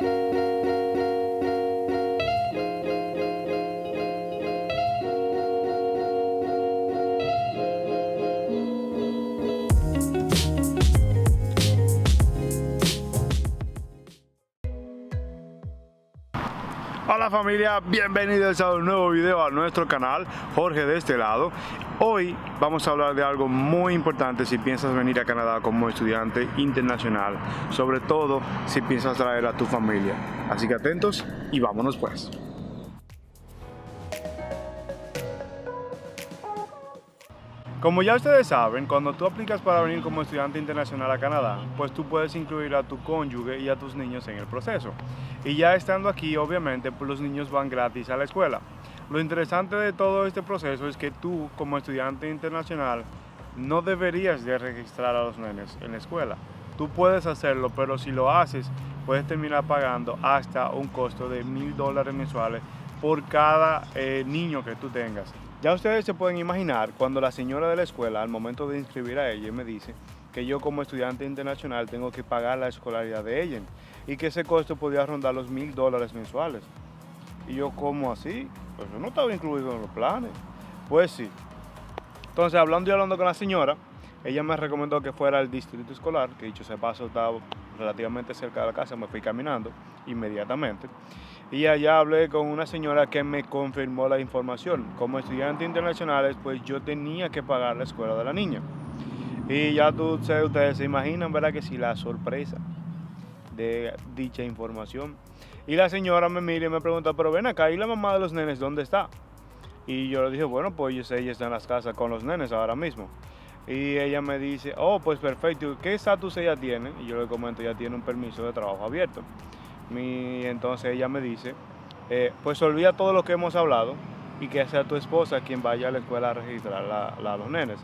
Hola familia, bienvenidos a un nuevo video a nuestro canal. Jorge de este lado. Hoy vamos a hablar de algo muy importante si piensas venir a Canadá como estudiante internacional, sobre todo si piensas traer a tu familia. Así que atentos y vámonos pues. Como ya ustedes saben, cuando tú aplicas para venir como estudiante internacional a Canadá, pues tú puedes incluir a tu cónyuge y a tus niños en el proceso. Y ya estando aquí, obviamente, pues los niños van gratis a la escuela. Lo interesante de todo este proceso es que tú, como estudiante internacional, no deberías de registrar a los nenes en la escuela. Tú puedes hacerlo, pero si lo haces, puedes terminar pagando hasta un costo de $1000 mensuales por cada niño que tú tengas. Ya ustedes se pueden imaginar cuando la señora de la escuela, al momento de inscribir a ella, me dice que yo como estudiante internacional tengo que pagar la escolaridad de ella y que ese costo podía rondar los $1000 mensuales. Y yo, ¿cómo así? Pues yo no estaba incluido en los planes. Pues sí. Entonces, hablando con la señora, ella me recomendó que fuera al distrito escolar, que dicho sea de paso estaba relativamente cerca de la casa, me fui caminando inmediatamente. Y allá hablé con una señora que me confirmó la información. Como estudiante internacional, pues yo tenía que pagar la escuela de la niña. Y ya ustedes se imaginan, ¿verdad? Que sí, la sorpresa de dicha información. Y la señora me mira y me pregunta, pero ven acá, ¿y la mamá de los nenes dónde está? Y yo le dije, bueno, pues ella está en las casas con los nenes ahora mismo. Y ella me dice, oh, pues perfecto, ¿qué estatus ella tiene? Y yo le comento, ella tiene un permiso de trabajo abierto. Entonces ella me dice, pues olvida todo lo que hemos hablado y que sea tu esposa quien vaya a la escuela a registrar a los nenes.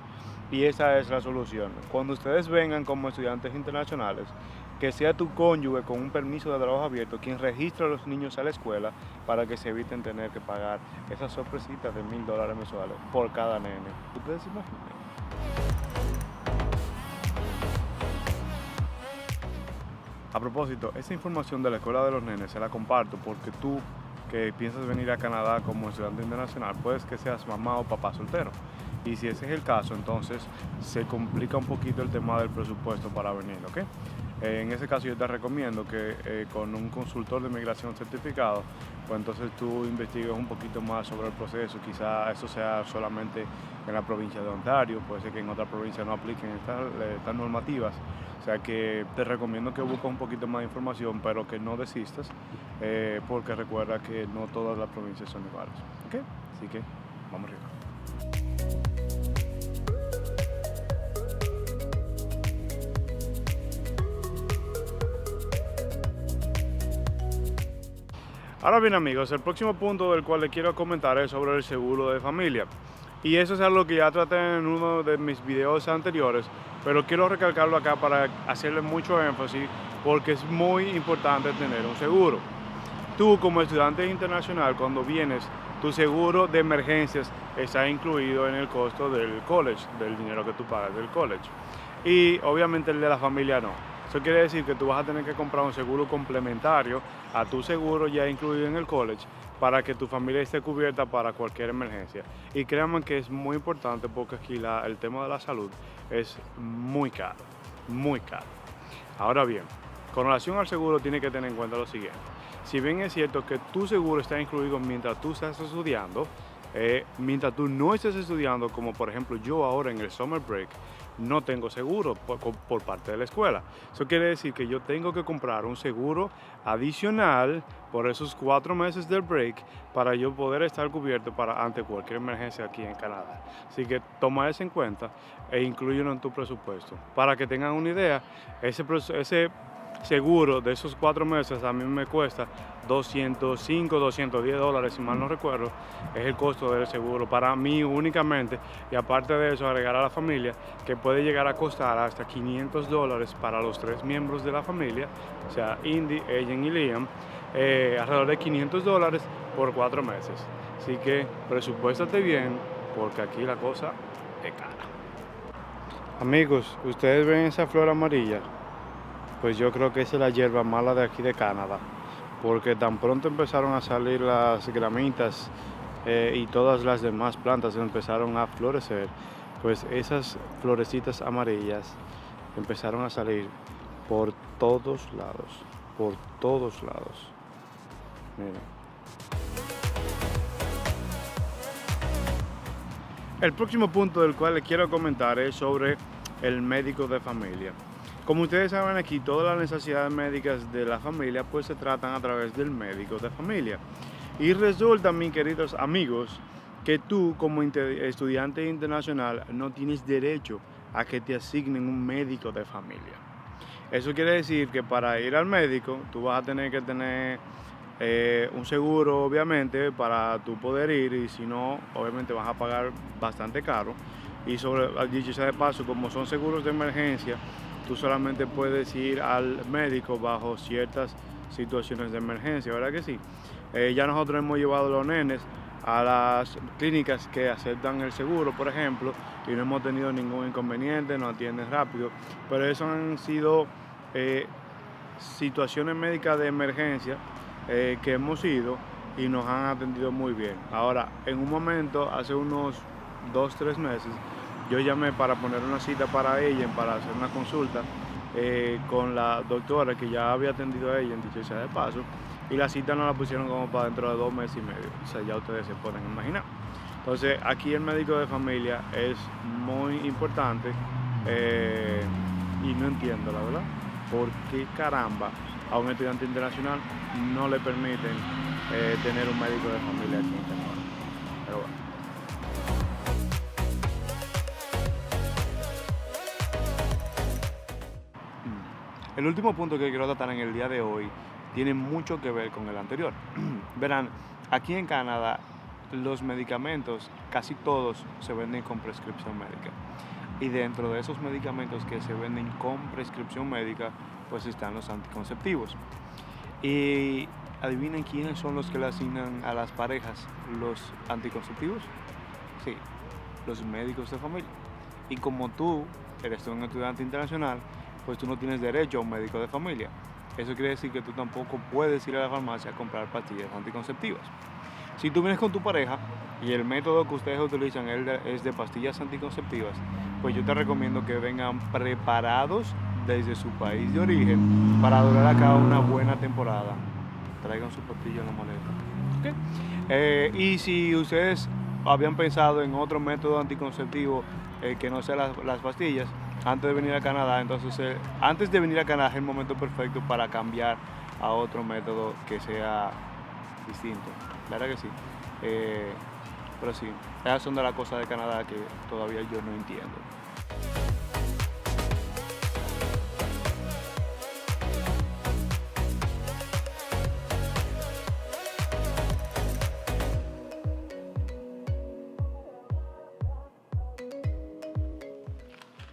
Y esa es la solución. Cuando ustedes vengan como estudiantes internacionales, que sea tu cónyuge con un permiso de trabajo abierto quien registre a los niños a la escuela para que se eviten tener que pagar esas sorpresitas de $1000 mensuales por cada nene. ¿Ustedes se imaginan? A propósito, esa información de la escuela de los nenes se la comparto porque tú que piensas venir a Canadá como estudiante internacional, puedes que seas mamá o papá soltero. Y si ese es el caso, entonces se complica un poquito el tema del presupuesto para venir, ¿ok? En ese caso yo te recomiendo que con un consultor de migración certificado, pues entonces tú investigues un poquito más sobre el proceso. Quizá eso sea solamente en la provincia de Ontario, puede ser que en otra provincia no apliquen estas normativas. O sea que te recomiendo que busques un poquito más de información, pero que no desistas, porque recuerda que no todas las provincias son iguales, ¿ok? Así que vamos arriba. Ahora bien amigos, el próximo punto del cual les quiero comentar es sobre el seguro de familia. Y eso es algo que ya traté en uno de mis videos anteriores, pero quiero recalcarlo acá para hacerle mucho énfasis porque es muy importante tener un seguro. Tú como estudiante internacional, cuando vienes, tu seguro de emergencias está incluido en el costo del college, del dinero que tú pagas del college. Y obviamente el de la familia no. Eso quiere decir que tú vas a tener que comprar un seguro complementario a tu seguro ya incluido en el college para que tu familia esté cubierta para cualquier emergencia. Y créanme que es muy importante porque aquí el tema de la salud es muy caro, muy caro. Ahora bien, con relación al seguro tienes que tener en cuenta lo siguiente. Si bien es cierto que tu seguro está incluido mientras tú estás estudiando, mientras tú no estés estudiando, como por ejemplo yo ahora en el summer break, no tengo seguro por parte de la escuela. Eso quiere decir que yo tengo que comprar un seguro adicional por esos 4 meses del break para yo poder estar cubierto ante cualquier emergencia aquí en Canadá. Así que toma eso en cuenta e inclúyelo en tu presupuesto. Para que tengan una idea, ese seguro de esos 4 meses a mí me cuesta $205, $210, si mal no recuerdo, es el costo del seguro para mí únicamente. Y aparte de eso, agregar a la familia, que puede llegar a costar hasta $500 para los 3 miembros de la familia, o sea, Indy, Aiden y Liam, alrededor de $500 por 4 meses. Así que presupuéstate bien, porque aquí la cosa es cara. Amigos, ¿ustedes ven esa flor amarilla? Pues yo creo que esa es la hierba mala de aquí de Canadá. porque tan pronto empezaron a salir las gramitas y todas las demás plantas empezaron a florecer, pues esas florecitas amarillas empezaron a salir por todos lados, por todos lados. Miren. El próximo punto del cual les quiero comentar es sobre el médico de familia. Como ustedes saben aquí, todas las necesidades médicas de la familia pues se tratan a través del médico de familia. Y resulta, mis queridos amigos, que tú como estudiante internacional no tienes derecho a que te asignen un médico de familia. Eso quiere decir que para ir al médico tú vas a tener que tener un seguro, obviamente, para tú poder ir, y si no, obviamente vas a pagar bastante caro. Y dicho sea de paso, como son seguros de emergencia, tú solamente puedes ir al médico bajo ciertas situaciones de emergencia, ¿verdad que sí? Ya nosotros hemos llevado a los nenes a las clínicas que aceptan el seguro, por ejemplo, y no hemos tenido ningún inconveniente, nos atienden rápido, pero eso han sido situaciones médicas de emergencia que hemos ido y nos han atendido muy bien. Ahora, en un momento, hace unos 2-3 meses, yo llamé para poner una cita para ella, para hacer una consulta con la doctora que ya había atendido a ella, en dicho sea de paso, y la cita nos la pusieron como para dentro de 2 meses y medio. O sea, ya ustedes se pueden imaginar. Entonces, aquí el médico de familia es muy importante y no entiendo, la verdad, por qué caramba a un estudiante internacional no le permiten tener un médico de familia aquí en Canadá. Pero bueno. El último punto que quiero tratar en el día de hoy tiene mucho que ver con el anterior. Verán, aquí en Canadá los medicamentos, casi todos se venden con prescripción médica. Y dentro de esos medicamentos que se venden con prescripción médica, pues están los anticonceptivos. Y adivinen quiénes son los que le asignan a las parejas los anticonceptivos. Sí, los médicos de familia. Y como tú eres un estudiante internacional, pues tú no tienes derecho a un médico de familia. Eso quiere decir que tú tampoco puedes ir a la farmacia a comprar pastillas anticonceptivas. Si tú vienes con tu pareja y el método que ustedes utilizan es de pastillas anticonceptivas, pues yo te recomiendo que vengan preparados desde su país de origen para durar acá una buena temporada. Traigan su pastillas en la maleta. ¿Okay? Y si ustedes habían pensado en otro método anticonceptivo que no sea las pastillas, antes de venir a Canadá, entonces antes de venir a Canadá es el momento perfecto para cambiar a otro método que sea distinto. Claro que sí. Pero sí, esas son de las cosas de Canadá que todavía yo no entiendo.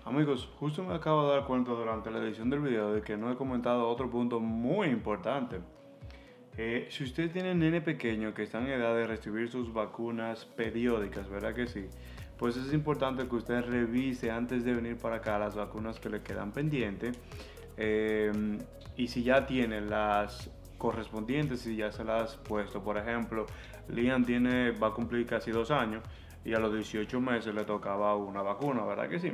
Amigos, justo me acabo de dar cuenta durante la edición del video de que no he comentado otro punto muy importante. Si usted tiene nene pequeño que están en edad de recibir sus vacunas periódicas, ¿verdad que sí? Pues es importante que usted revise antes de venir para acá las vacunas que le quedan pendientes. Y si ya tiene las correspondientes, si ya se las ha puesto. Por ejemplo, Liam va a cumplir casi 2 años y a los 18 meses le tocaba una vacuna, ¿verdad que sí?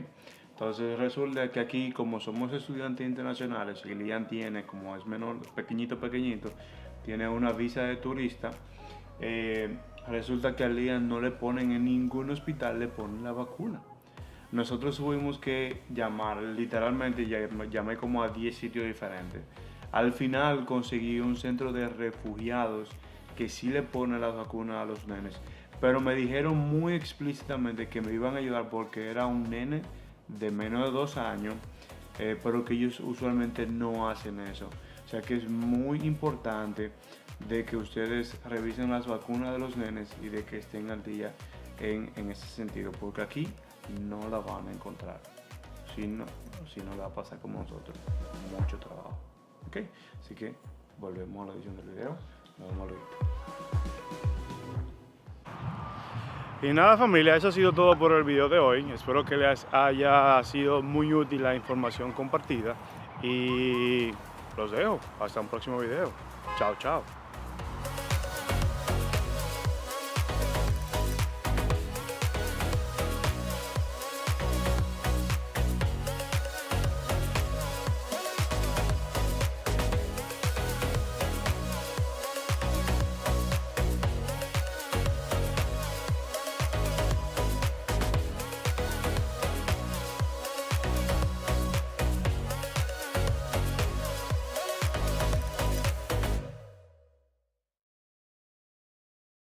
Entonces resulta que aquí, como somos estudiantes internacionales y Liam tiene, como es menor, pequeñito, tiene una visa de turista, resulta que a Liam no le ponen en ningún hospital, le ponen la vacuna. Nosotros tuvimos que llamar, literalmente llamé como a 10 sitios diferentes. Al final conseguí un centro de refugiados que sí le pone las vacunas a los nenes, pero me dijeron muy explícitamente que me iban a ayudar porque era un nene de menos de 2 años, pero que ellos usualmente no hacen eso. O sea que es muy importante de que ustedes revisen las vacunas de los nenes y de que estén al día en ese sentido, porque aquí no la van a encontrar. Si no le va a pasar como nosotros, mucho trabajo. ¿Ok? Así que volvemos a la edición del video. Nos vemos ahorita. Y nada, familia, eso ha sido todo por el video de hoy. Espero que les haya sido muy útil la información compartida y los dejo hasta un próximo video. Chao, chao.